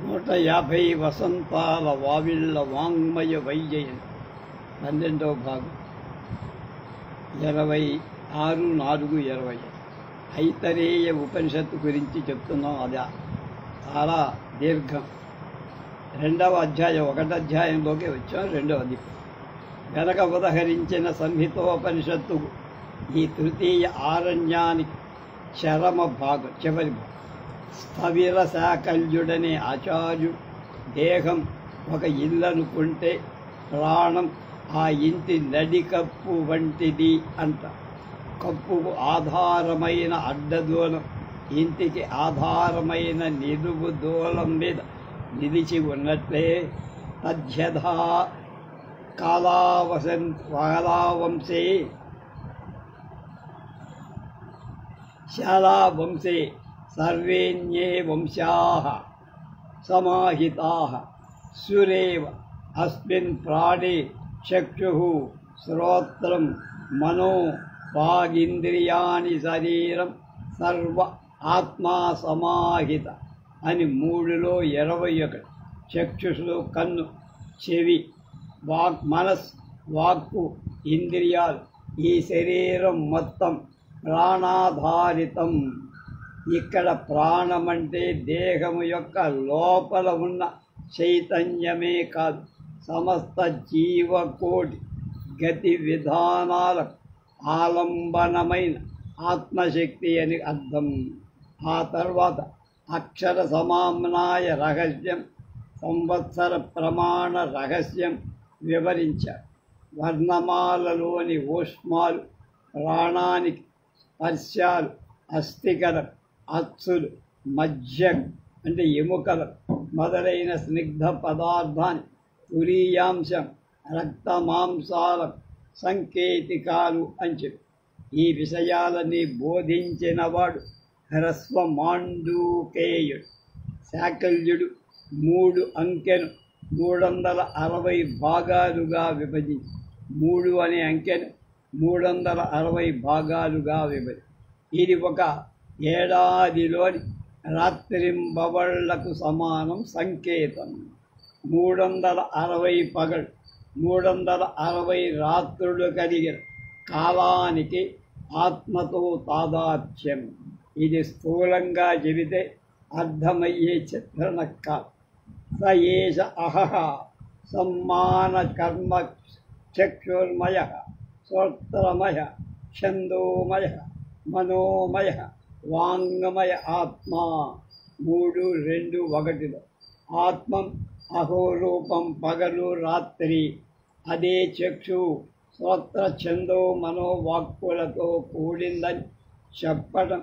150 వసంతాల వావిళ్ళ వాంగ్మయ వైజయం 12వ భాగం 26/4/20 ఐతరేయ ఉపనిషత్తు గురించి చెప్తున్నాం. అది చాలా దీర్ఘం. 2వ అధ్యాయం 1వ అధ్యాయంలోకి వచ్చాం. 2వ అధ్యాయం వెనక ఉదహరించిన సంహితోపనిషత్తు ఈ తృతీయ ఆరణ్యానికి చరమ భాగం, చివరి భాగం. స్థవిర శాకల్యుడనే ఆచార్యుడు దేహం ఒక ఇల్లు అనుకుంటే ప్రాణం ఆ ఇంటి నడికప్పు వంటిది అంట. కప్పుకు ఆధారమైన అడ్డదూలం ఇంటికి ఆధారమైన నిలువు దూలం మీద నిలిచి ఉన్నట్లే తద్యథా కాలావంశే శాలావంశే సర్వేణ్యే వంశాః సమాహితాః సురేవ అస్మిన్ ప్రాణే చక్షుః శ్రోత్రం మనో వాగింద్రియాణి శరీరం సర్వ ఆత్మా సమాహిత అని 3లో 21. చక్షుషులు కన్ను, చెవి, మనస్, వాక్కు, ఇంద్రియాలు ఈ శరీరం మొత్తం ప్రాణాధారితం. ఇక్కడ ప్రాణమంటే దేహము యొక్క లోపల ఉన్న చైతన్యమే కాదు, సమస్త జీవకోటి గతి విధానాలకు ఆలంబనమైన ఆత్మశక్తి అని అర్థం. ఆ తర్వాత అక్షర సమామ్నాయ రహస్యం, సంవత్సర ప్రమాణ రహస్యం వివరించారు. వర్ణమాలలోని ఊష్మాలు, ప్రాణానికి స్పర్శాలు, అస్థికలం, అచ్చులు, మధ్యం అంటే ఎముకలు మొదలైన స్నిగ్ధ పదార్థాన్ని, తురీయాంశం, రక్తమాంసాల సంకేతికాలు అని చెప్పి ఈ విషయాలని బోధించినవాడు హ్రస్వమాండూకేయుడు. శాకల్యుడు 3 అంకెను 360 భాగాలుగా విభజించి 3 అనే అంకెను 360 భాగాలుగా విభజించి ఇది ఒక ఏడాదిలోని రాత్రింబవళ్లకు సమానం సంకేతం. 360 పగలు, 360 రాత్రులు కలిగిన కాలానికి ఆత్మతో తాదాత్మ్యం. ఇది స్థూలంగా చెబితే అర్థమయ్యే చిత్రణ కాదు. స ఏష అహః సమ్మాన కర్మ చక్షుర్మయ శ్రోత్రమయ ఛందోమయ మనోమయ వాంగమయ ఆత్మా. 3, 2, 1లో ఆత్మం అహోరూపం, పగలు రాత్రి. అదే చక్షు శ్రోత్ర ఛందో మనోవాక్కులతో కూడిందని చెప్పడం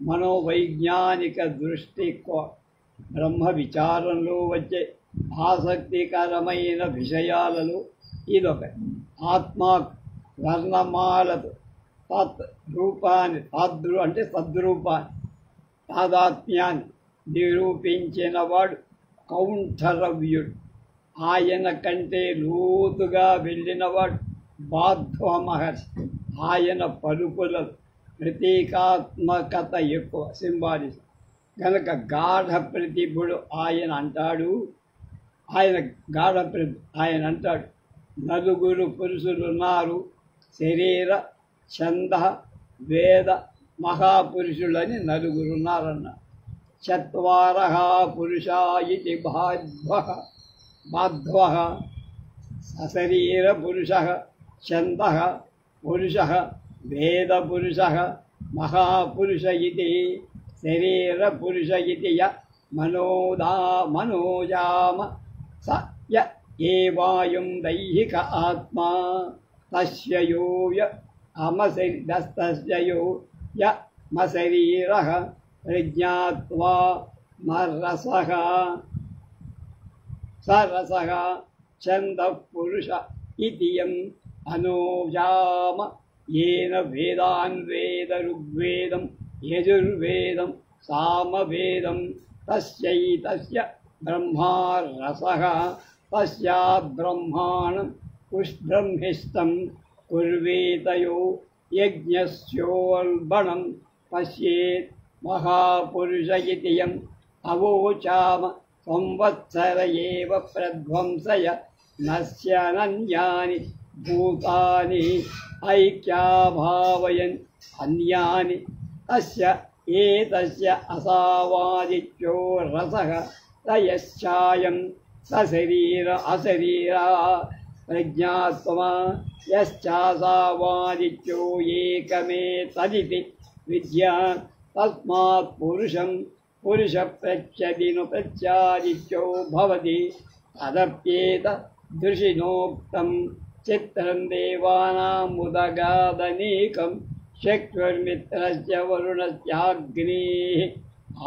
మనోవైజ్ఞానిక దృష్టికోణం. బ్రహ్మ విచారంలో వచ్చే ఆసక్తికరమైన విషయాలలో ఇదొకటి. ఆత్మ వర్ణమాలతో రూపాన్ని అంటే సద్రూపాన్ని, తాదాత్మ్యాన్ని నిరూపించినవాడు కౌంఠరవ్యుడు. ఆయన కంటే లోతుగా వెళ్ళినవాడు బాధ్వ మహర్షి. ఆయన పలుకులలో ప్రతీకాత్మకత ఎక్కువ, సింబాలిజం కనుక గాఢ ప్రతిభుడు ఆయన అంటాడు. ఆయన అంటాడు 4 పురుషులున్నారు, శరీర ఛంద వేద మహాపురుషులని 4 ఉన్నారన్నారు. చత్వారః పురుషా ఇతి బాధ్వః సశరీర పురుషః ఛందః పురుషః వేద పురుషః మహాపురుష ఇతి శరీర పురుష ఇతి య మనోజామ స య ఏవాయం దైహిక ఆత్మా తస్యయో య అమశరీరస్తస్యయో య మశరీరః ప్రజ్ఞాత్వా సరసః ఛందః పురుష ఇతి యం అనోజామ ఏన వేదాన్ వేద ఋగ్వేదం యజుర్వేదం సామవేదం తస్యైతస్య బ్రహ్మా రసః తస్యా బ్రహ్మాణం పుష్బ్రహ్మిష్టం కుర్వేతయో యజ్ఞస్యోల్బణం పశ్యేత్ महापुरुष इति यम् अवोचाम సంవత్సర ఏవ ప్రధ్వంసయ నశ్యనన్యాని భూతాని ఐక్యాభావయన్ అన్యాని తస్య ఏతస్య అసావాదిత్యో రసః తయశ్చాయం సశరీర అశరీరా ప్రజ్ఞాత్మా యశ్చాసావాదిత్యో ఏకమేతదితి విద్యా తస్మాత్ పురుషం పురుష ప్రత్యదిను ప్రత్యాదిత్యో భవతి తదప్యేత దృశినోక్తం చిత్రం దేవానాముదగాదనీకం చక్షుర్మిత్రస్య వరుణస్యాగ్నేః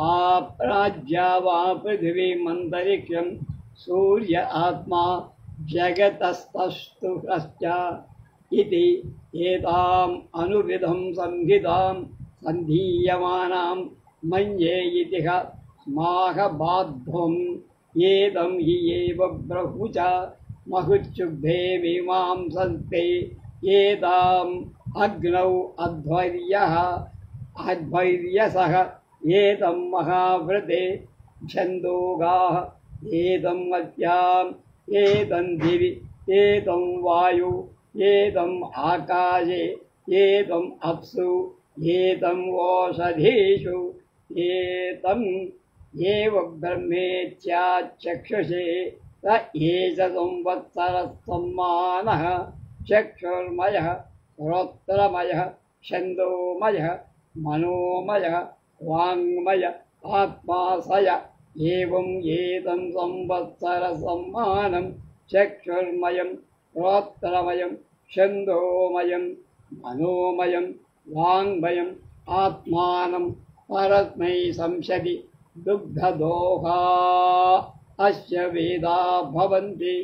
ఆప్రాజ్యా వా పృథివీమంతరిక్షం సూర్య ఆత్మా జగతస్తస్తుశ్చ ఇతి ఏతాం అనువిధం సంహితాం సంధీయమానాం మన్యే ఇతిహ స్మాహ బాధ్వం ఏదం హి ఏవ బ్రహ్ముచ మహుచ్చుగ్ధే మీమాంసంతే ఏతాం అగ్నౌ అధ్వర్యసః ఏతం మహావ్రతే ఛందోగాః ఏతం అద్యాం ఏతం దివి ఏతం వాయు ఏతం ఆకాశే ఏతం అప్సు ఏతం ఓషధీషు ఏతం ఏవ బ్రహ్మేత్యాచక్షుషే త ఏష సంవత్సరः సమ్మానः చక్షుర్మయः శ్రోత్రమయः ఛందోమయः మనోమయः వాङ्మయ ఆత్మా సయ ఏవం ఏతం సంవత్సర సమ్మానం చక్షుర్మయం శ్రోత్రమయం ఛందోమయం మనోమయం వాङ्మయం ఆత్మానం పరస్మై సంశతి దుగ్ధదోహా అస్య వేదా భవంతి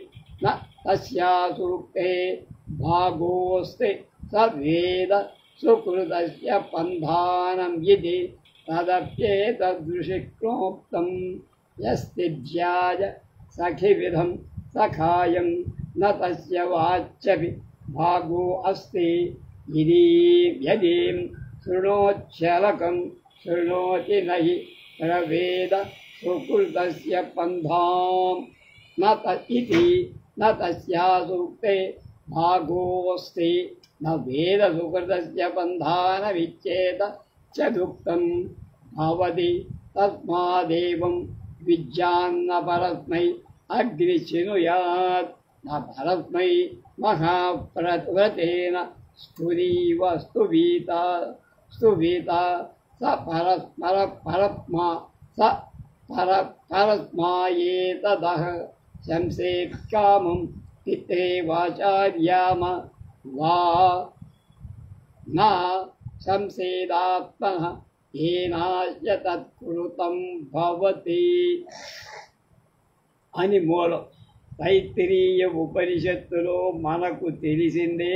న తస్యా సూక్తే భాగోస్తి స వేద సుకృతస్య పంధానం ఇది తదప్యేతదృశిక్నోక్తం యస్తిధ్యాయ సఖివిధం సఖాయం న తస్య వాచ్యపి భాగో అస్తి యదీం శృణోచ్ఛలకం శృణోతి నహి ప్రవేద సుకృతస్య పంధాం ఇతి న తస్యా సూక్తే భాగోస్తి న వేద సుకృతస్య పంధానమిచ్చేత చదుక్తం భవతి తస్మాదేవం విద్యాన్న పరస్మై అగ్నిచినుయాత్ న పరస్మై మహావ్రతేన స్తురీవ స్తువీత స పరస్మర పరస్మా స పరస్మాయేతదః శంసేత్కామం పిత్రే వాచార్యామ వా నా సంసేదాత్మనః ఏనాయ తత్కృతం భవతి అని మూలం. తైత్తిరీయ ఉపనిషత్తులో మనకు తెలిసిందే,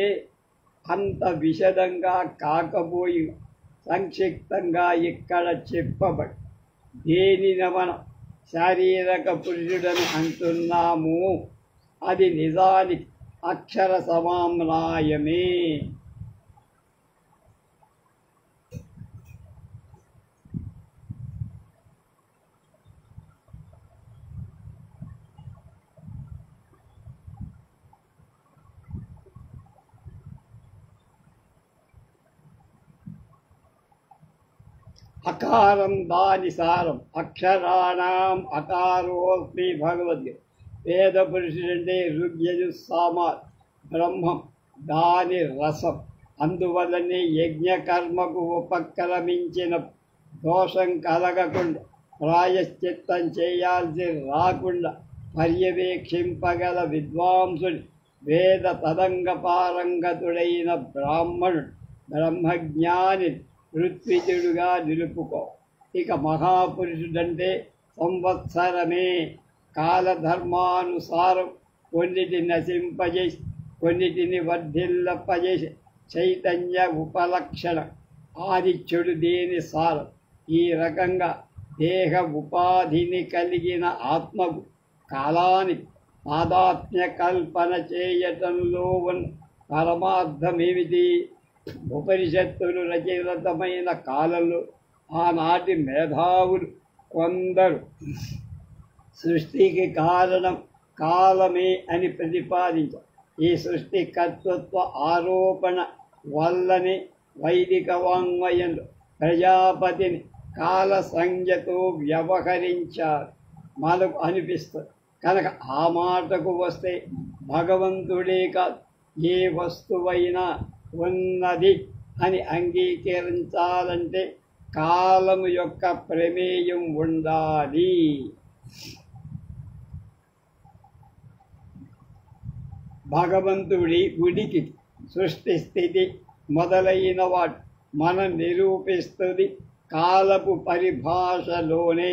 అంత విశదంగా కాకపోయి సంక్షిప్తంగా ఇక్కడ చెప్పబడి దేనిని మనం శారీరక పురుషుడని అంటున్నాము అది నిజానికి అక్షర సమామ్నాయమే. అకారం దాని సారం, అక్షరాణం అకారోస్మి భగవద్గీత. వేద పురుషుడంటే ఋగ్యజు సామార్ బ్రహ్మం, దాని రసం. అందువల్లనే యజ్ఞకర్మకు ఉపక్రమించిన దోషం కలగకుండా, ప్రాయశ్చిత్తం చేయాల్సి రాకుండా పర్యవేక్షింపగల విద్వాంసుడు, వేద తదంగ పారంగతుడైన బ్రాహ్మణుడు, బ్రహ్మజ్ఞాని ఋత్విజుడుగా నిలుపుకో. ఇక మహాపురుషుడంటే సంవత్సరమే. కాలధర్మానుసారం కొన్నిటిని నశింపజేసి కొన్నిటిని వర్ధిల్లపజేసి చైతన్య ఉపలక్షణ. ఆదిత్యుడు దేని సారం. ఈ రకంగా దేహ ఉపాధిని కలిగిన ఆత్మకు కాలానికి తాదాత్మ్య కల్పన చేయటంలో ఉన్న పరమార్థమేమిటి? ఉపనిషత్తులు రచయితమైన కాలంలో ఆనాటి మేధావులు కొందరు సృష్టికి కారణం కాలమే అని ప్రతిపాదించారు. ఈ సృష్టి కర్తృత్వ ఆరోపణ వల్లనే వైదిక వాంగ్మయంలో ప్రజాపతిని కాల సంజ్ఞతో వ్యవహరించారు మనకు అనిపిస్తుంది. కనుక ఆ మాటకు వస్తే భగవంతుడే కాదు, ఏ వస్తువైనా ఉన్నది అని అంగీకరించాలంటే కాలము యొక్క ప్రమేయం ఉండాలి. భగవంతుడి ఉనికి, సృష్టి స్థితి మొదలైన వాటి మనం నిరూపిస్తుంది కాలపు పరిభాషలోనే.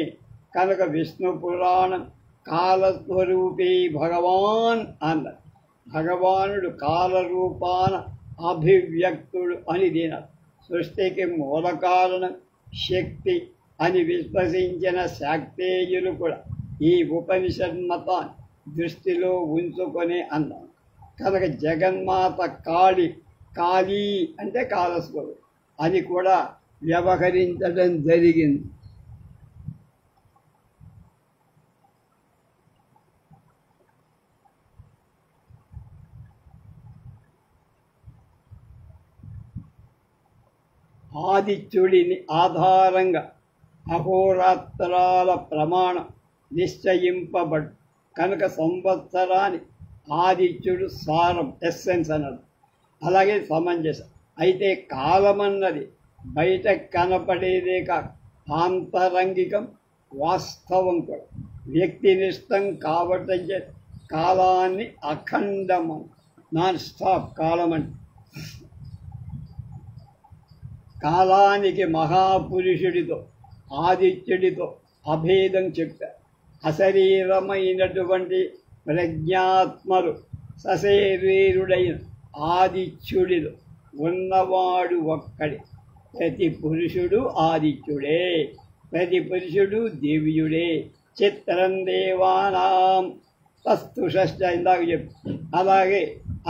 కనుక విష్ణు పురాణం కాలస్వరూపీ భగవాన్ అన్నది. భగవానుడు కాలరూపాన అభివ్యక్తుడు అని దీని సృష్టికి మూల కారణం శక్తి అని విశ్వసించిన శాక్తేయులు కూడా ఈ ఉపనిషన్మతాన్ని దృష్టిలో ఉంచుకొని అన్నారు. కనుక జగన్మాత కాళీ అంటే కాలస్వరూపం అని కూడా వ్యవహరించడం జరిగింది. ఆదిత్యుడిని ఆధారంగా అహోరాత్రాల ప్రమాణం నిశ్చయింపబడు. కనుక సంవత్సరాన్ని ఆదిత్యుడు సారం, ఎస్సెన్స్ అన్నది. అలాగే సమంజసం. అయితే కాలమన్నది బయట కనపడేదే కాక ఆంతరంగికం, వాస్తవం కూడా. వ్యక్తినిష్టం కావటం చేత కాలాన్ని అఖండము, నాన్ స్టాప్ కాలం అంటే. కాలానికి మహాపురుషుడితో ఆదిత్యుడితో అభేదం చెప్పారు. అశరీరమైనటువంటి ప్రజ్ఞాత్మలు సశరీరుడైన ఆదిత్యుడిలో ఉన్నవాడు ఒక్కడే. ప్రతి పురుషుడు ఆదిత్యుడే, ప్రతి పురుషుడు దివ్యుడే. చిత్రం దేవానాం తస్తు షష్ఠ ఇందాక చెప్పు. అలాగే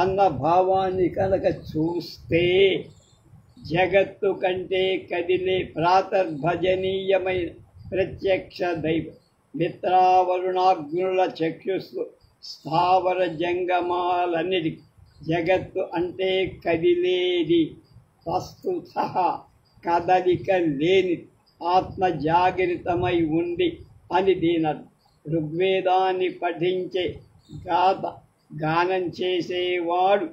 అన్న భావాన్ని కనుక చూస్తే జగత్తు కంటే కదిలే ప్రాతర్భజనీయమైన ప్రత్యక్ష దైవం మిత్రావరుణాగ్నుల చక్షుస్సు స్థావర జంగమాలన్నిటికీ జగత్తు అంటే కదిలేది, వస్తుత కదలిక లేని, ఆత్మ జాగృతమై ఉంది అని దీనర్థం. ఋగ్వేదాన్ని పఠించే గానం చేసేవాడు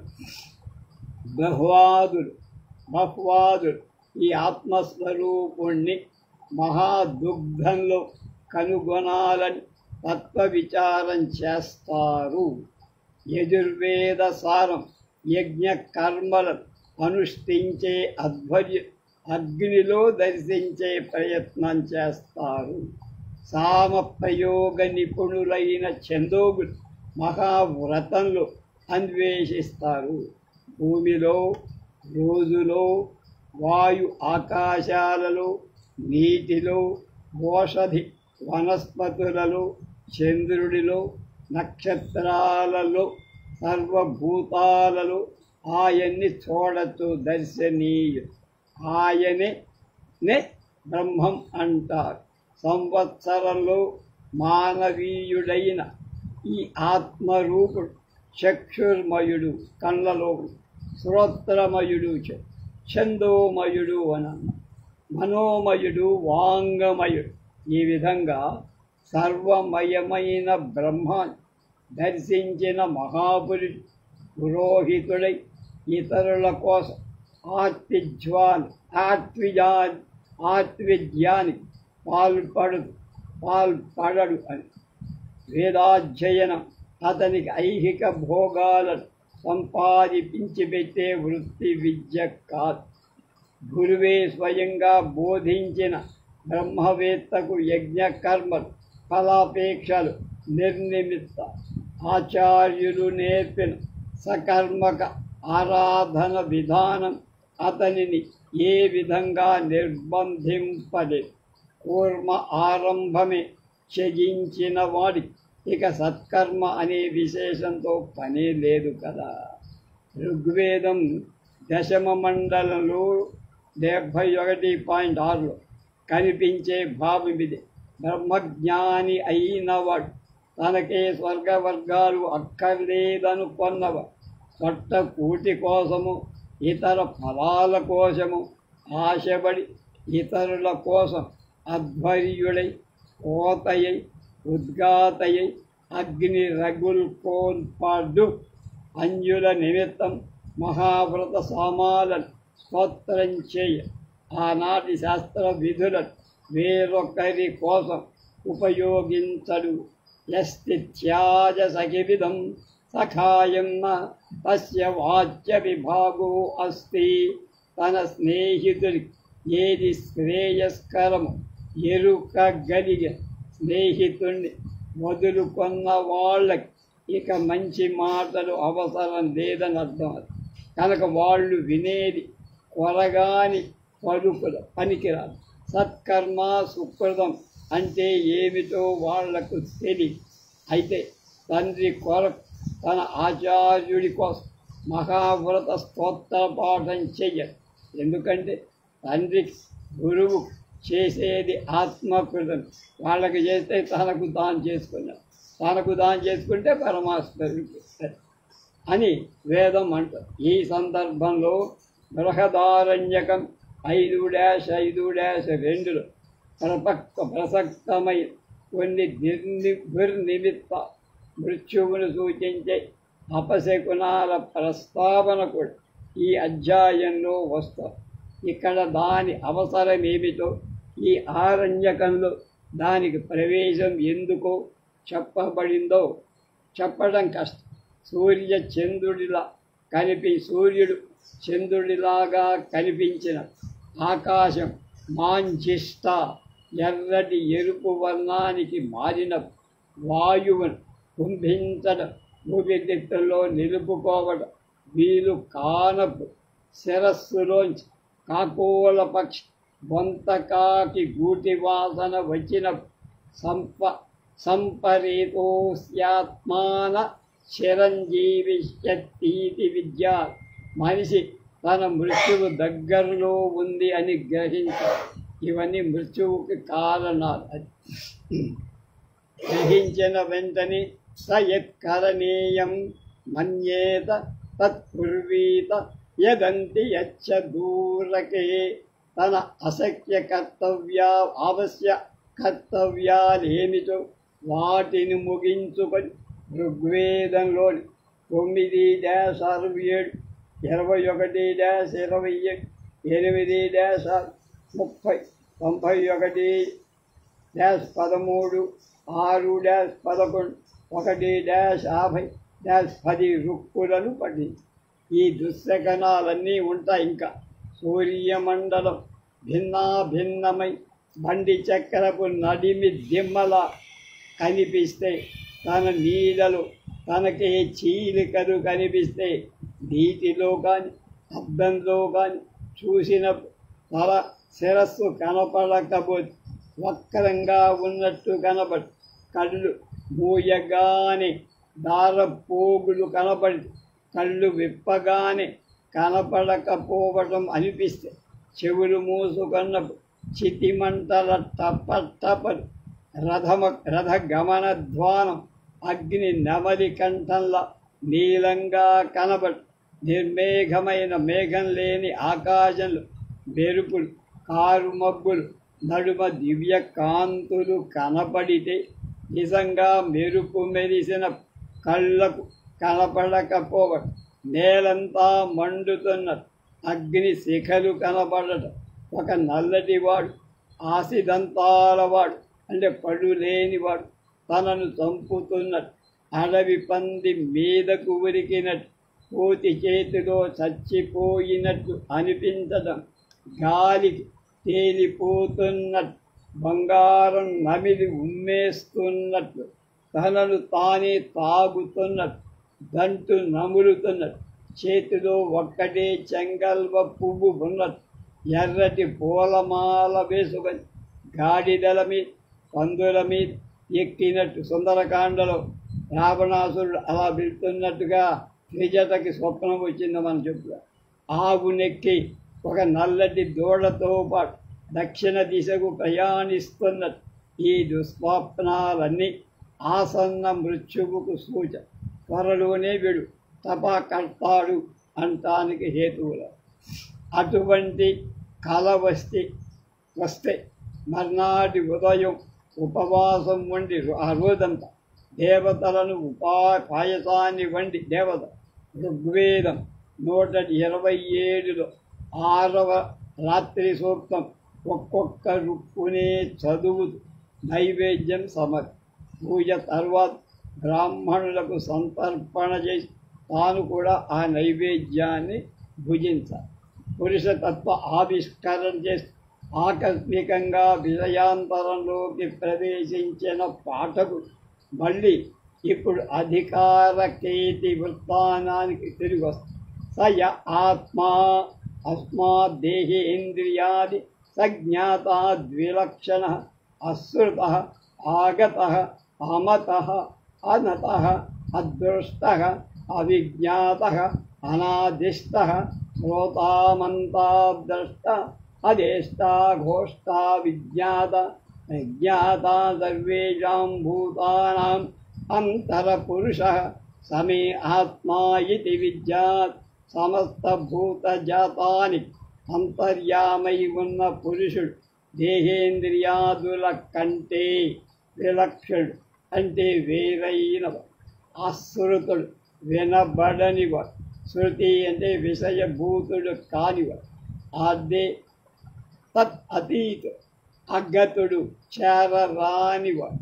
బహ్వాదుడు ఈ ఆత్మస్వరూపుణ్ణి మహాదుగ్ధంలో కనుగొనాలని తత్వ విచారం చేస్తారు. యజుర్వేద సారం యజ్ఞ కర్మలను అనుష్ఠించే అగ్నిలో దర్శించే ప్రయత్నం చేస్తారు. సామ ప్రయోగ నిపుణులైన ఛందోగులు మహావ్రతంలో అన్వేషిస్తారు. భూమిలో, రోజులో, వాయు ఆకాశాలలో, నీటిలో, ఓషధి వనస్పతులలో, చంద్రుడిలో, నక్షత్రాలలో, సర్వభూతాలలో ఆయన్ని చూడచ్చు, దర్శనీయు. ఆయనే బ్రహ్మం అంటారు. సంవత్సరంలో మానవీయుడైన ఈ ఆత్మరూపుడు చక్షుర్మయుడు కళ్ళలో, శ్రోత్రమయుడు ఛందోమయుడు అన్న, మనోమయుడు వాంగమయుడు. ఈ విధంగా సర్వమయమైన బ్రహ్మాన్ని దర్శించిన మహాపురుషుడు పురోహితుడై ఇతరుల కోసం ఆత్విజ్యానికి పాల్పడడు అని. వేదాధ్యయనం అతనికి ఐహిక భోగాలను సంపాదించి పెట్టే వృత్తి విద్య కాదు. గురువే స్వయంగా బోధించిన బ్రహ్మవేత్తకు యజ్ఞకర్మలు ఫలాపేక్షలు నిర్నిమిత్త. ఆచార్యులు నేర్పిన సకర్మక ఆరాధన విధానం అతనిని ఏ విధంగా నిర్బంధింపలేదు. కూర్మ ఆరంభమే త్యజించిన వాడికి ఇక సత్కర్మ అనే విశేషంతో పనే లేదు కదా. ఋగ్వేదం 10వ మండలంలో 71.6లో కనిపించే భావం ఇది. బ్రహ్మజ్ఞాని అయినవాడు, తనకే స్వర్గవర్గాలు అక్కర్లేదనుకొన్నవాడు, స్వట్ట కూటి కోసము ఇతర ఫలాల కోసము ఆశపడి ఇతరుల కోసం అధ్వర్యుడై కోతయై ఉద్గాతయై అగ్ని రగులు కోల్పాడు. అంజుల నిమిత్తం మహావ్రత సామాలను స్తోత్రం చేయ ఆనాటి శాస్త్ర విధులను వేరొకరి కోసం ఉపయోగించడు. యస్తిత్యాజ సఖివిధం సఖాయం తస్య వాచ్య విభాగో అస్తి. తన స్నేహితుడికి ఏది శ్రేయస్కరము ఎరుకగలిగే స్నేహితుణ్ణి వదులుకున్న వాళ్ళకి ఇక మంచి మాటలు అవసరం లేదని అర్థం. కనుక వాళ్ళు వినేది కొరగాని పలుకుల పనికిరాదు. సత్కర్మ సుకృతం అంటే ఏమిటో వాళ్లకు తెలియదు. అయితే తండ్రి కొరకు తన ఆచార్యుడి కోసం మహావ్రత స్తోత్ర పాఠం చెయ్యరు. ఎందుకంటే తండ్రికి గురువు చేసేది ఆత్మకృతం. వాళ్ళకి చేస్తే తనకు దానం చేసుకున్నాడు, తనకు దానం చేసుకుంటే పరమాత్మకి అని వేదం అంటారు. ఈ సందర్భంలో బృహదారణ్యకం 5-5-2లో ప్రసక్తమై కొన్ని దుర్నిమిత్త మృత్యువును సూచించే అపశకునాల ప్రస్తావన కూడా ఈ అధ్యాయంలో వస్తారు. ఇక్కడ దాని అవసరం ఏమిటో, ఈ ఆరణ్యకంలో దానికి ప్రవేశం ఎందుకో చెప్పబడిందో చెప్పడం కష్టం. సూర్యుడు చంద్రుడిలాగా కనిపించిన ఆకాశం మాంజిష్ట ఎర్రటి ఎరుపు వర్ణానికి మారిన వాయువును కుంభించడం, ఊపిరితిత్తుల్లో నిలుపుకోవడం వీలు కానపు శిరస్సులోంచి కాకోల పక్షి బొంతకాకి గూటి వాసన వచ్చిన సంపరీతోస్యాత్మాన చిరంజీవిష్యతీతి విద్య. మనిషి తన మృత్యువు దగ్గరలో ఉంది అని గ్రహించాలి. ఇవన్నీ మృత్యువుకి కారణాలు. గ్రహించిన వెంటనే స యత్కరణీయం మన్యేత తత్కుర్వీత యదంతి యచ్చ దూరకే. తన అవశ్య కర్తవ్యాలేమిటో వాటిని ముగించుకొని ఋగ్వేదంలోని 9-67, 21-27, 8-30, 91-13, 6-11, 1-50-10 రుక్కులను పఠించి ఈ దుశ్శకనాలన్నీ ఉంటాయి. ఇంకా సూర్యమండలం భిన్నాభిన్నమై బండి చక్రపు నడిమి దిమ్మలా కనిపిస్తే, తన నీడలు తనకే చీలికలు కనిపిస్తే, నీటిలో కానీ అద్దంలో కానీ చూసిన తల శిరస్సు కనపడకపోతే వక్రంగా ఉన్నట్టు కనబడి, కళ్ళు మూయగానే దారపోగులు కనపడి కళ్ళు విప్పగానే కనపడకపోవటం అనిపిస్తే, చెవులు మూసుకున్నప్పుడు చితిమంటల టపటపలు రథ గమనధ్వానం అగ్ని నెమలి కంఠంలా నీలంగా కనబడి, నిర్మేఘమైన మేఘం లేని ఆకాశంలో మెరుపులు కారు మబ్బులు నడుమ దివ్య కాంతులు కనపడితే, నిజంగా మెరుపు మెరిసిన కళ్ళకు కనపడకపోవడం, నేలంతా మండుతున్నట్టు అగ్ని శిఖలు కనపడటం, ఒక నల్లటివాడు ఆసిదంతాలవాడు అంటే పడు లేనివాడు తనను చంపుతున్నట్టు, అడవి పంది మీదకు ఉరికినట్టు, కోతి చేతిలో చచ్చిపోయినట్టు అనిపించడం, గాలికి తేలిపోతున్నట్టు, బంగారం నమిలి ఉమ్మేస్తున్నట్లు, తనను తానే తాగుతున్నట్టు, దంటు నములుతున్నట్టు, చేతిలో ఒక్కటే చెంగల్వ పువ్వు ఉన్నట్టు, ఎర్రటి పూలమాల వేసుకొని గాడిదల మీద పందుల మీద ఎక్కినట్టు సుందరకాండలో రావణాసురుడు అలా వెళ్తున్నట్టుగా త్రిజటకి స్వప్నం వచ్చిందో మనం చెప్పుగా. ఆవునెక్కి ఒక నల్లటి దూడతో పాటు దక్షిణ దిశకు ప్రయాణిస్తున్నట్టు ఈ దుస్వప్నాలన్నీ ఆసన్న మృత్యువుకు సూచన. త్వరలోనే వీడు తపా కడతాడు అంటానికి హేతువులు. అటువంటి కల వస్తే మర్నాటి ఉదయం ఉపవాసం వండి ఆ రోజంతా దేవతలను పాయసాన్ని వండి దేవత ఋగ్వేదం 127లో 6వ రాత్రి సూక్తం ఒక్కొక్క రుక్కునే చదువుతూ నైవేద్యం పూజ తర్వాత బ్రాహ్మణులకు సంతర్పణ చేసి తాను కూడా ఆ నైవేద్యాన్ని భుజించాలి. పురుషతత్వ ఆవిష్కరణ చేసి ఆకస్మికంగా విషయాంతరంలోకి ప్రవేశించిన పాఠకుడు మళ్ళీ ఇప్పుడు అధికార కేతి వృత్తానానికి తిరిగి వస్తుంది. సయ ఆత్మా అస్మాద్దేహేంద్రియాది సజ్ఞాత ద్విలక్షణ అశ్రుత ఆగత అమత అనత అదృష్ట అవిజ్ఞాత అనాదిష్ట శ్రోతామంతాద్రష్ట అదేష్టా ఘోష్టా విజ్ఞాత విజ్ఞాత సర్వేషాం భూతానాం అంతరపురుష సమే ఆత్మా ఇతి విద్యాత్. సమస్త భూతజాతానికి అంతర్యామై ఉన్న పురుషుడు దేహేంద్రియాదుల కంటే విలక్షణుడు, అంటే వేరైనవాడు. అశ్రుతుడు, వినబడనివాడు. శృతి అంటే విషయభూతుడు కానివాడు. అదే తత్ అతీత అగతుడు, చేరరానివాడు.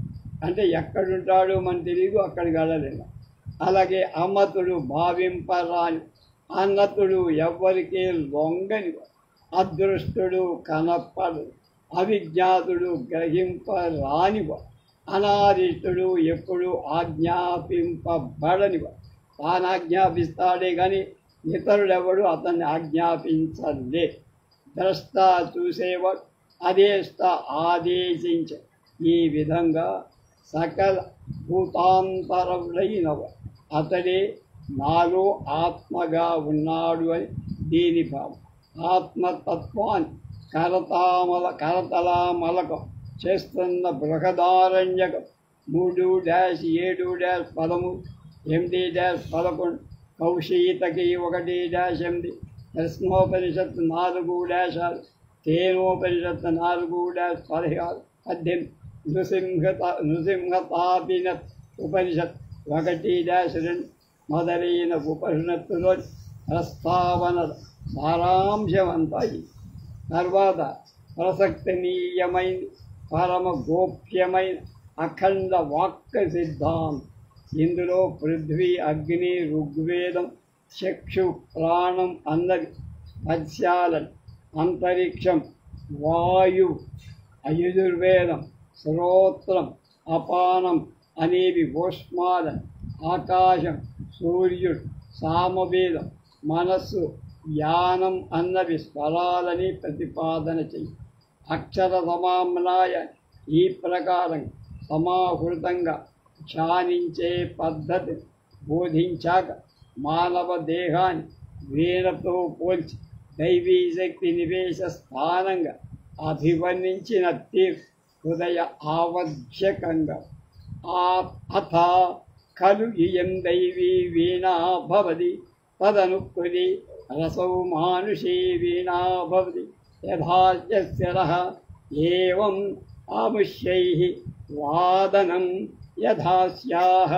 అంటే ఎక్కడుంటాడో మనకు తెలియదు, అక్కడికి వెళ్ళలేము. అలాగే అమతుడు, భావింపరాని. అన్నతుడు, ఎవ్వరికీ లొంగనివాడు. అదృష్టుడు, కనపడు. అవిజ్ఞాతుడు, గ్రహింపరానివాడు. అనాదిష్టుడు, ఎప్పుడు ఆజ్ఞాపింపబడనివాడు. తాను ఆజ్ఞాపిస్తాడే కానీ ఇతరుడెవడు అతన్ని ఆజ్ఞాపించలే. ద్రష్ట, చూసేవాడు. అదేష్ట, ఆదేశించ. ఈ విధంగా సకల భూతాంతరుడైనవాడు అతడే నాలో ఆత్మగా ఉన్నాడు అని దీని భావం. ఆత్మతత్వాన్ని కరతలామలకం చేస్తున్న బృహదారణ్యకం 3-7-13, 8-11, కౌశీతకి 1-8, ప్రశ్నోపనిషత్తు 4-6, తేనోపనిషత్తు 4-16, 18, నృసింహతాపినత్ ఉపనిషత్ 1-2 మొదలైన ఉపనిషత్తులో ప్రస్తావన సారాంశమంతాయి. తర్వాత ప్రసక్తనీయమైన పరమ గోప్యమైన అఖండ వాక్య సిద్ధాంతం. ఇందులో పృథ్వీ, అగ్ని, ఋగ్వేదం, చక్షు, ప్రాణం అన్నది పశ్యాలను, అంతరిక్షం, వాయు, యజుర్వేదం, శ్రోత్రం, అపానం అనేవి ఊష్మాలను, ఆకాశం, సూర్యుడు, సామవేదం, మనస్సు, యానం అన్నవి స్వరాలని ప్రతిపాదన చెయ్యి. అక్షర సమామ్నాయ ఈ ప్రకారం సమాహృతంగా ధ్యానించే పద్ధతి బోధించాక మానవ దేహాన్ని వీణతో పోల్చి దైవీ శక్తి నివేశ స్థానంగా అభివర్ణించిన తీర్ హృదయ ఆవశ్యకంగా. అథ ఖలు ఇయం దైవీ వీణా భవతి తదనుకృతి రసౌ మానుషీ వీణా భవతి యథాస్యరః ఏవం ఆముష్యైః వాదనం యథాస్యాః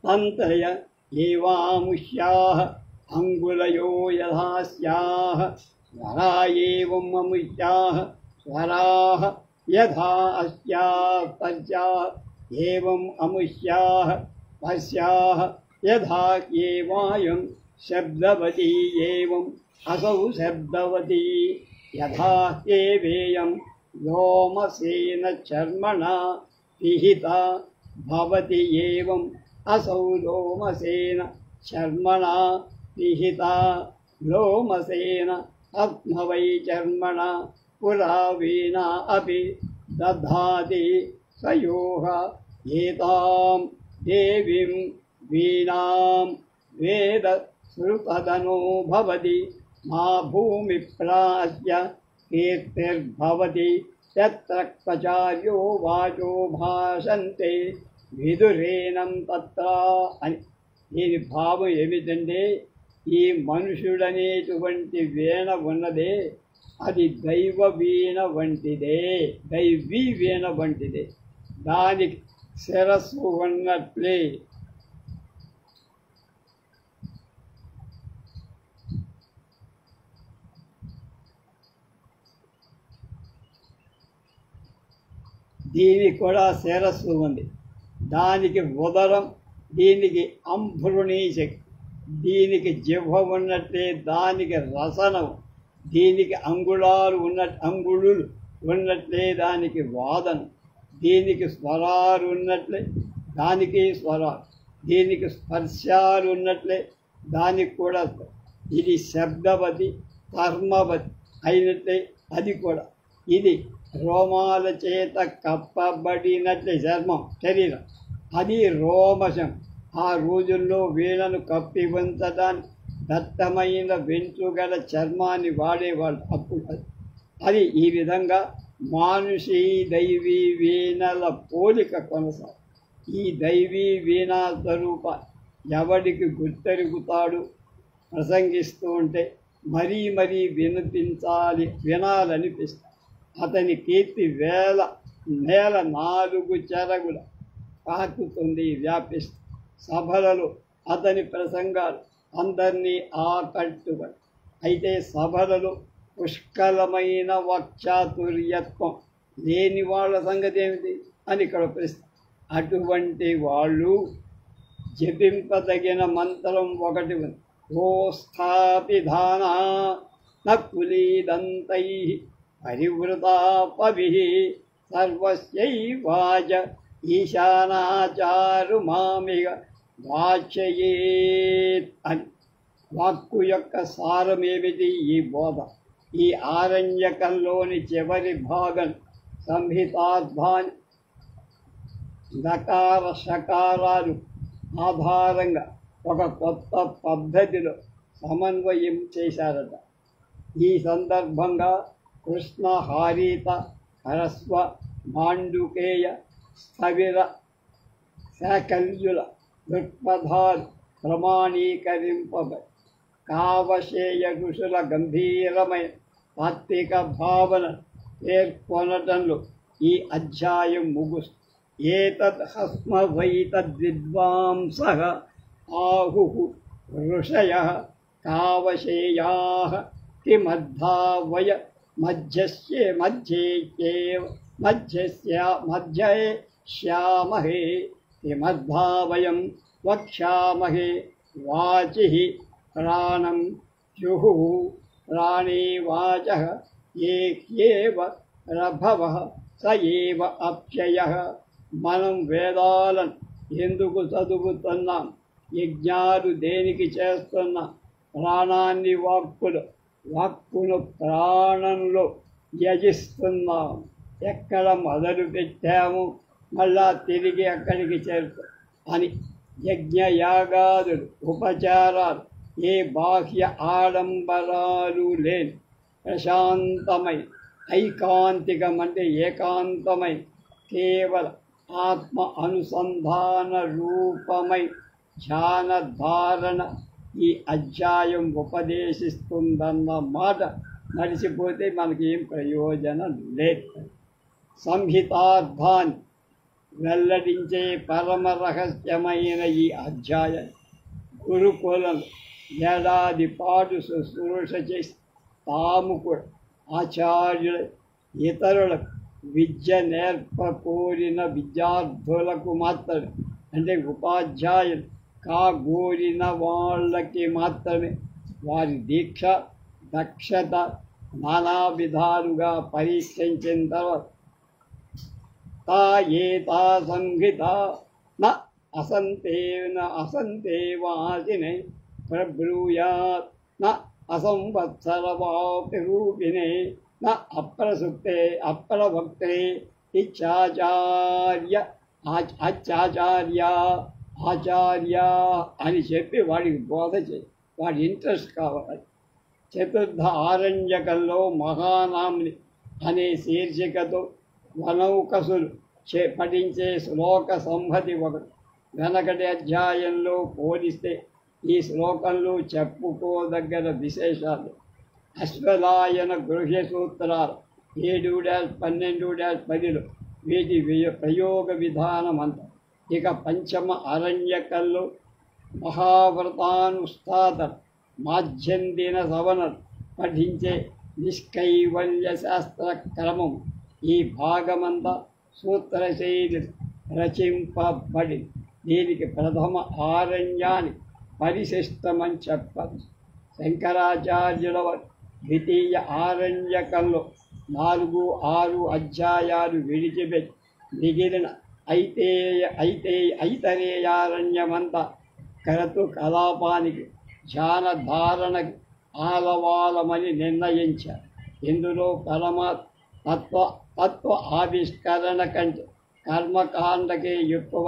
తంత్రయ ఏవాముష్యాః అంగుళయో యథాస్యాః స్వరా ఏవం అముష్యాః స్వరాః యథా అస్యాః పశ్యాః ఏవం అముష్యాః పశ్యాః యథా ఏవాయం శబ్దవతీ ఏవం అసౌ శబ్దవతీ యథా ఏవేయం లోమసేన చర్మణా పిహితా భవతి ఏవం అసౌ లోమసేన చర్మణా పిహితా లోమసేన ఆత్మవై చర్మణా పురా వీణా అపి దధాతి సయోః ఏతాం దేవీం వీణాం వేద శ్రుతదనో భవతి మా భూమిప్రాస్య కీర్తిర్భవతి యత్రక్తచార్యో వాచో భాషంతే విదురేనం తత్ర అని. దీని భావం ఏమిటంటే, ఈ మనుషుడనేటువంటి వీణ ఉన్నదే అది దైవ వీణ వంటిదే, దైవీ వీణ వంటిదే. దానికి శిరస్సు ఉన్నట్లే దీనికి కూడా శిరస్సు ఉంది. దానికి ఉదరం, దీనికి అంభృణీశక్తి, దీనికి జిహ్వ ఉన్నట్లే దానికి రసనం, దీనికి అంగుళాలు ఉన్నట్లే దానికి వాదనం, దీనికి స్వరాలు ఉన్నట్లే దానికి స్వరాలు, దీనికి స్పర్శాలు ఉన్నట్లే దానికి కూడా. ఇది శబ్దవతి కర్మవతి అయినట్లే అది కూడా. ఇది రోమాల చేత కప్పబడినట్లే చర్మం, శరీరం, అది రోమశం. ఆ రోజుల్లో వీణను కప్పి ఉంచడానికి దట్టమైన వెంట్రుగల చర్మాన్ని వాడేవాళ్ళు అప్పుడు. అది ఈ విధంగా మానుషీ దైవీ వీణల పోలిక కొనసాగు. ఈ దైవీ వీణా స్వరూప ఎవడికి గుర్తెరుగుతాడు ప్రసంగిస్తూ ఉంటే మరీ మరీ వినాలనిపిస్తుంది. అతని కీర్తి నేల 4 చెరగుల పాకుతుంది, వ్యాపిస్తుంది. సభలలో అతని ప్రసంగాలు అందరినీ ఆకట్టుబడి. అయితే సభలలో పుష్కలమైన వక్చాతుర్యత్వం లేని వాళ్ళ సంగతి ఏమిటి అని ఇక్కడ ప్రశ్న. అటువంటి వాళ్ళు జపింపదగిన మంత్రం ఒకటి ఉంది. ఓ స్థాపిధాన నకులీదంతై పరివృతాపభి సర్వస్యైవాచ ఈశానాచారు మామిగ వాచయేత్ అని. వాక్కు యొక్క సారమేమిటి? ఈ బోధ. ఈ ఆరణ్యకంలోని చివరి భాగం సంహితార్థాన్ని దకార షకారాలు ఆధారంగా ఒక కొత్త పద్ధతిలో సమన్వయం చేశారట. ఈ సందర్భంగా కృష్ణ, హారీత, హరస్వ, మాండుకేయ, స్థవిర, శాకల్యుల దృక్పథాలు ప్రమాణీకరింపబడి కావశేయ ఋషుల గంభీరమైన తాత్విక భావన పేర్కొనటంలో ఈ అధ్యాయం ముగుస్తుంది. ఏతద్ హస్మవైతద్విద్వాంసః ఆహుః ఋషయః కావశేయాః కిమద్ధావయ మధ్యశ్యామహే కిమద్భావయం వక్ష్యామహే వాచిః ప్రాణం జుహుః ప్రాణే వాచః ఏక్యేవ ప్రభవః స ఏవ అప్యయః. మనం వేదాలను ఎందుకు చదువుతున్నాం? యజ్ఞాలు దేనికి చేస్తున్నాం? ప్రాణాన్ని వాక్కును ప్రాణంలో యజిస్తున్నాం. ఎక్కడ మొదలు పెట్టాము మళ్ళా తిరిగి అక్కడికి చేరుతాం అని. యజ్ఞయాగాదులు, ఉపచారాలు ఏ బాహ్య ఆడంబరాలు లేని ప్రశాంతమై, ఐకాంతికం అంటే ఏకాంతమై, కేవల ఆత్మ అనుసంధాన రూపమై ధ్యాన ధారణ ఈ అధ్యాయం ఉపదేశిస్తుందన్న మాట మరిచిపోతే మనకి ఏం ప్రయోజనం లేదు. సంహితార్థాన్ని వెల్లడించే పరమ రహస్యమైన ఈ అధ్యాయం గురుకులం ఏడాది పాటు శుశ్రూష చేసి తాము కూడా ఆచార్యుల ఇతరులకు విద్య నేర్పకోరిన విద్యార్థులకు మాత్రమే, అంటే ఉపాధ్యాయులు కాగోరిన వాళ్ళకి మాత్రమే వారి దీక్ష దక్షత నానా విధాలుగా పరీక్షించిన తర్వాత తా సంహిత న అసంతే వాసినే ప్రబ్రూయాత్ న అసంవత్సరవాపి రూపిణే న అప్రసుప్తే అప్రవక్తే ఆచార్య అని చెప్పి వాడికి బోధ చేయి, వాడి ఇంట్రెస్ట్ కావాలి. చతుర్థ ఆరణ్యకంలో మహానాంని అనే శీర్షికతో వనౌకసులు పఠించే శ్లోక సంహతి ఒకటి. వెనకటి అధ్యాయంలో పోలిస్తే ఈ శ్లోకంలో చెప్పుకోదగ్గర విశేషాలు. అశ్వలాయన గృహ్య సూత్రాలు 7-12-10లో వీటి ప్రయోగ విధానం అంత. ఇక పంచమ అరణ్యకంలో మహావ్రతానుష్ఠాతలు మాధ్యందిన సవనలు పఠించే నిష్కైవల్య శాస్త్ర క్రమం. ఈ భాగమంతా సూత్రశైలి రచింపబడి దీనికి ప్రథమ ఆరణ్యాన్ని పరిశిష్టమని చెప్పచ్చు. శంకరాచార్యుల ద్వితీయ ఆరణ్యకంలో 4-6 అధ్యాయాలు విడిచిపెట్టి మిగిలిన ఐతరేయారణ్యమంతా క్రతు కలాపానికి ధ్యాన ధారణకి ఆలవాలమని నిర్ణయించారు. ఇందులో తత్వ ఆవిష్కరణ కంటే కర్మకాండకే ఎక్కువ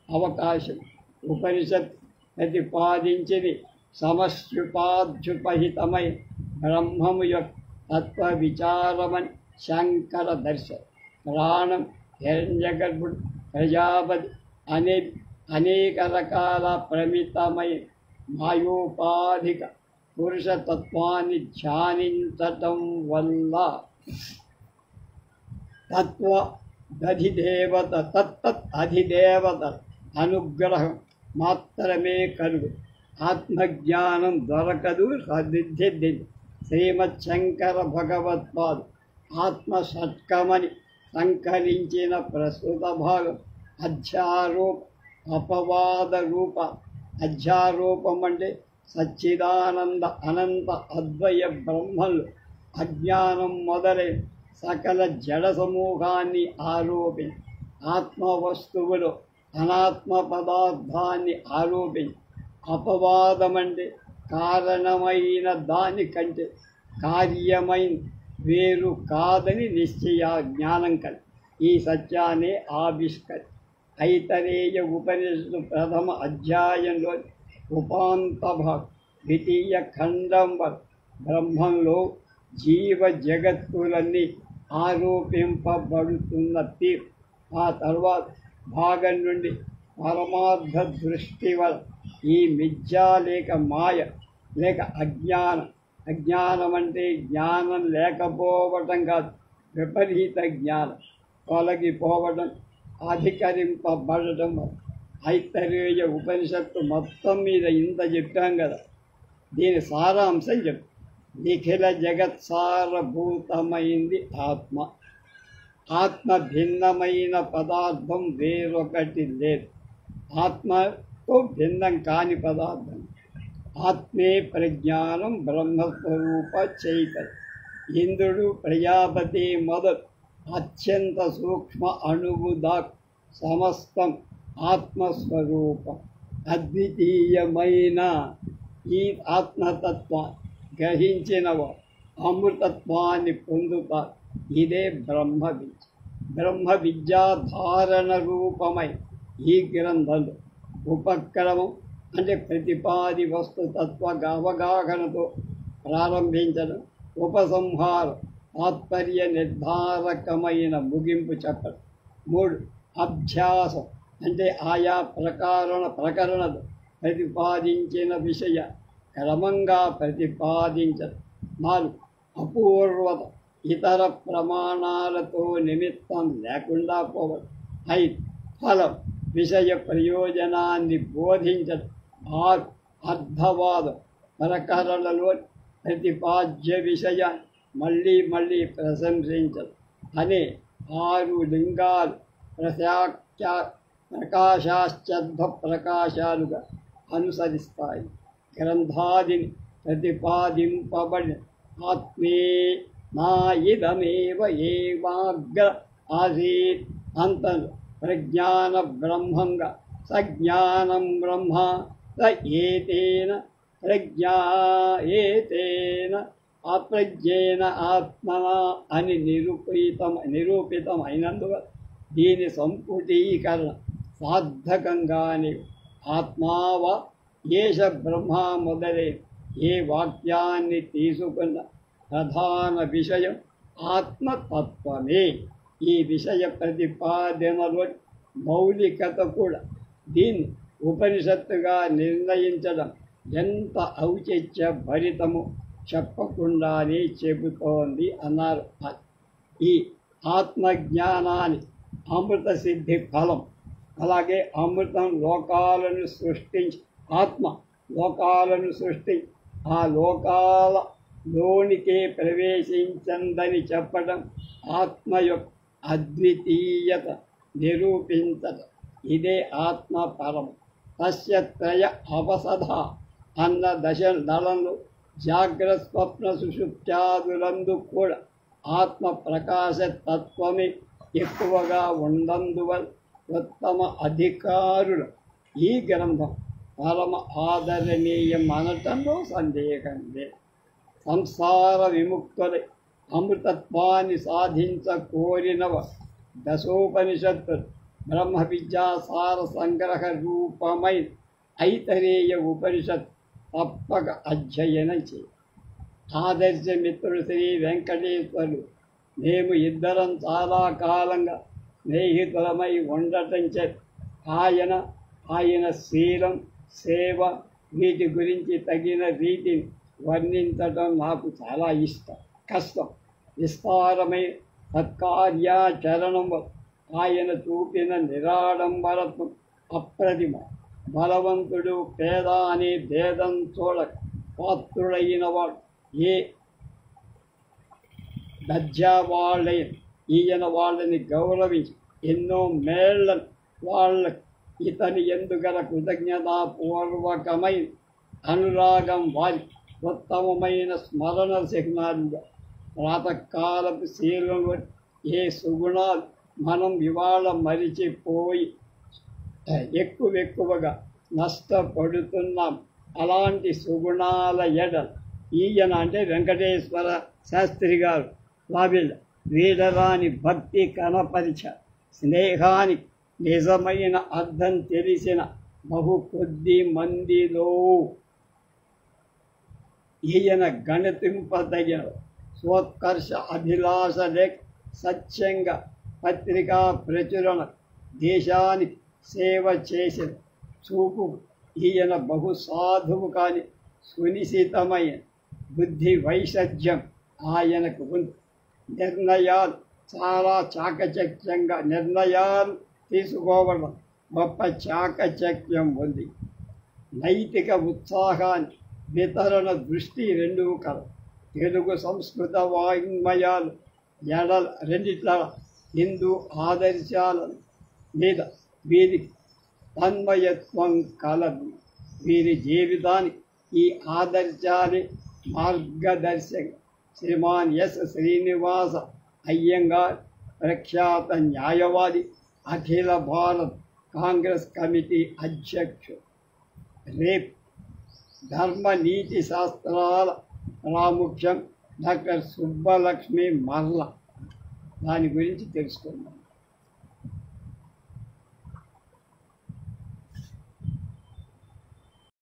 అవకాశం. ఉపనిషత్ ప్రతిపాదించింది సమశ్యుపాధ్యుపహితమై బ్రహ్మము యొక్క తత్వ విచారమని శంకర దర్శనం. ప్రాణం, హిరణ్యగర్భుడు, ప్రజాపతి అనేక రకాల ప్రమితమై మాయోపాధిక పురుషతత్వాన్ని ధ్యానించటం వల్ల అధిదేవత అనుగ్రహం మాత్రమే కలుగు. ఆత్మజ్ఞానం దొరకదు, సిద్ధిద్ది. శ్రీమత్ శంకర భగవత్పాదు ఆత్మషట్కమని సంకలించిన ప్రస్తుత భాగం అధ్యారోప అపవాద రూప. అధ్యారోపం అంటే సచ్చిదానంద అనంత అద్వయ బ్రహ్మలు అజ్ఞానం మొదలైన సకల జడ సమూహాన్ని ఆరోపించి ఆత్మ వస్తువులో అనాత్మ పదార్థాన్ని ఆరోపించి. అపవాదం అంటే కారణమైన దానికంటే కార్యమైన వేరు కాదని నిశ్చయ జ్ఞానం కలిగి ఈ సత్యాన్ని ఆవిష్కరి. ఐతరేయ ఉపనిషత్తు ప్రథమ అధ్యాయంలో ఉపాంత భాగం ద్వితీయ ఖండం వరకు బ్రహ్మంలో జీవ జగత్తులన్నీ ఆరోపింపబడుతున్న తీరు. ఆ తర్వాత భాగం నుండి పరమార్థ దృష్టి వల్ల ఈ మిథ్యా లేక మాయ లేక అజ్ఞానం. అజ్ఞానం అంటే జ్ఞానం లేకపోవటం కాదు, విపరీత జ్ఞానం తొలగిపోవడం, అధికరింపబడటం. ఐతరేయ ఉపనిషత్తు మొత్తం మీద ఇంత చెప్పాం కదా, దీని సారాంశం చెప్పు. నిఖిల జగత్సారభూతమైంది ఆత్మ. ఆత్మ భిన్నమైన పదార్థం వేరొకటి లేదు. ఆత్మతో భిన్నం కాని పదార్థం. ఆత్మే ప్రజ్ఞానం బ్రహ్మస్వరూప చైతన్యం. ఇంద్రుడు, ప్రజాపతి మొదలు అత్యంత సూక్ష్మ అణువు దాకా సమస్తం ఆత్మస్వరూపం. అద్వితీయమైన ఈ ఆత్మతత్వాన్ని గ్రహించినవారు అమృతత్వాన్ని పొందుతారు. ఇదే బ్రహ్మ విద్య. బ్రహ్మ విద్యాధారణ రూపమై ఈ గ్రంథంలో ఉపక్రమం అంటే ప్రతిపాది వస్తుతత్వ అవగాహనతో ప్రారంభించడం, ఉపసంహారం తాత్పర్య నిర్ధారకమైన ముగింపు చెప్పడం. 3 అభ్యాసం అంటే ఆయా ప్రకరణలు ప్రతిపాదించిన విషయ క్రమంగా ప్రతిపాదించడం. 4 అపూర్వత ఇతర ప్రమాణాలతో నిమిత్తం లేకుండా పోవడం. 5 ఫలం విషయ ప్రయోజనాన్ని బోధించడం. 6 అర్థవాదం ప్రకరణలో ప్రతిపాద్య విషయాన్ని మళ్ళీ మళ్ళీ ప్రశంసించడం అనే 6 లింగాలు ప్రకాశాశ్చర్ధ ప్రకాశాలుగా అనుసరిస్తాయి. గ్రంథాదిని ప్రతిపాదింపబడిన ఆత్మే నా ఇదమేవ ఏవాగ్ర ఆసీత్ అంతను ప్రజ్ఞాన బ్రహ్మంగా సజ్ఞానం బ్రహ్మ స ఏతేన ఏతేన అప్రజ్ఞేన ఆత్మన అని నిరూపితమైనందువల్ల దీని సంపుటీకరణ సార్థకంగానే ఆత్మావ ఏష బ్రహ్మ మొదలై ఏ వాక్యాన్ని తీసుకున్న ప్రధాన విషయం ఆత్మతత్వమే. ఈ విషయ ప్రతిపాదనలో మౌలికత కూడా దీన్ని ఉపనిషత్తుగా నిర్ణయించడం ఎంత ఔచిత్య భరితము చెప్పకుండానే చెబుతోంది అన్నారు. ఈ ఆత్మజ్ఞానాన్ని అమృత సిద్ధి ఫలం. అలాగే అమృతం లోకాలను సృష్టించి, ఆత్మ లోకాలను సృష్టించి ఆ లోకాలలోనికే ప్రవేశించిందని చెప్పడం, ఆత్మ యొక్క అద్వితీయత నిరూపించడం. ఇదే ఆత్మ పరం. తస్య త్రయ అవసధ అన్న దళంలో జాగ్రత్త స్వప్న సుషుప్త్యాదులందు కూడా ఆత్మ ప్రకాశ తత్వమే ఎక్కువగా ఉండందువల్ల ఉత్తమ అధికారులు ఈ గ్రంథం పరమ ఆదరణీయం అనటంలో సందేహం లేదు. సంసార విముక్తులై అమృతత్వాన్ని సాధించ కోరినవ దశోపనిషత్తులు బ్రహ్మ విద్యాసార సంగ్రహ రూపమైన ఐతరేయ ఉపనిషత్ తప్పక అధ్యయనం చేయి. ఆదర్శ మిత్రుడు శ్రీ వెంకటేశ్వరుడు మేము ఇద్దరం చాలా కాలంగా స్నేహితులమై ఉండటం చెప్పి ఆయన శీలం, సేవ వీటి గురించి తగిన రీతిని వర్ణించడం నాకు చాలా కష్టం. విస్తారమై సత్కార్యాచరణం ఆయన చూపిన నిరాడంబరత్వం అప్రతిమ. బలవంతుడు పేద అనే భేదం చూడక పాత్రుడైన వాడు ఏ దర్జావాళ్ళైన ఈయన వాళ్ళని గౌరవించి ఎన్నో మేళ్లను వాళ్ళకు ఇతని ఎందుగల కృతజ్ఞతాపూర్వకమైన అనురాగం వారి ఉత్తమమైన స్మరణ చిహ్నాలుగా ప్రాతకాలపు శీలంలో ఏ సుగుణాలు మనం ఇవాళ మరిచిపోయి ఎక్కువగా నష్టపడుతున్నాం. అలాంటి సుగుణాల ఎడల ఈయన అంటే వెంకటేశ్వర శాస్త్రి గారు వీడరాని భక్తి కనపరిచ స్నేహానికి నిజమైన అర్థం తెలిసిన బహు కొద్ది మందిలో ఈయన గణతింపదగిన స్వోత్కర్ష అభిలాష లేక సత్యంగా పత్రికా ప్రచురణ దేశానికి సేవ చేసిన చూపు ఈయన బహు సాధువు కాని సునిశితమైన బుద్ధి వైషధ్యం ఆయనకు ఉంది. నిర్ణయాలు చాలా చాకచక్యంగా నిర్ణయాలు తీసుకోవడం గొప్ప చాకచక్యం ఉంది. నైతిక ఉత్సాహాన్ని వితరణ దృష్టి రెండూ కలవు. తెలుగు సంస్కృత వాంగ్మయాలు రెండిట్ల హిందూ ఆదర్శాల మీద వీరికి తన్మయత్వం కలదు. వీరి జీవితానికి ఈ ఆదర్శాన్ని మార్గదర్శక శ్రీమాన్ ఎస్ శ్రీనివాస అయ్యంగార్ ప్రఖ్యాత న్యాయవాది, అఖిల భారత్ కాంగ్రెస్ కమిటీ అధ్యక్షుడు. రేపు ధర్మ నీతి శాస్త్రాల ప్రాముఖ్యం డాక్టర్ సుబ్బలక్ష్మి మర్ల దాని గురించి తెలుసుకుందాం.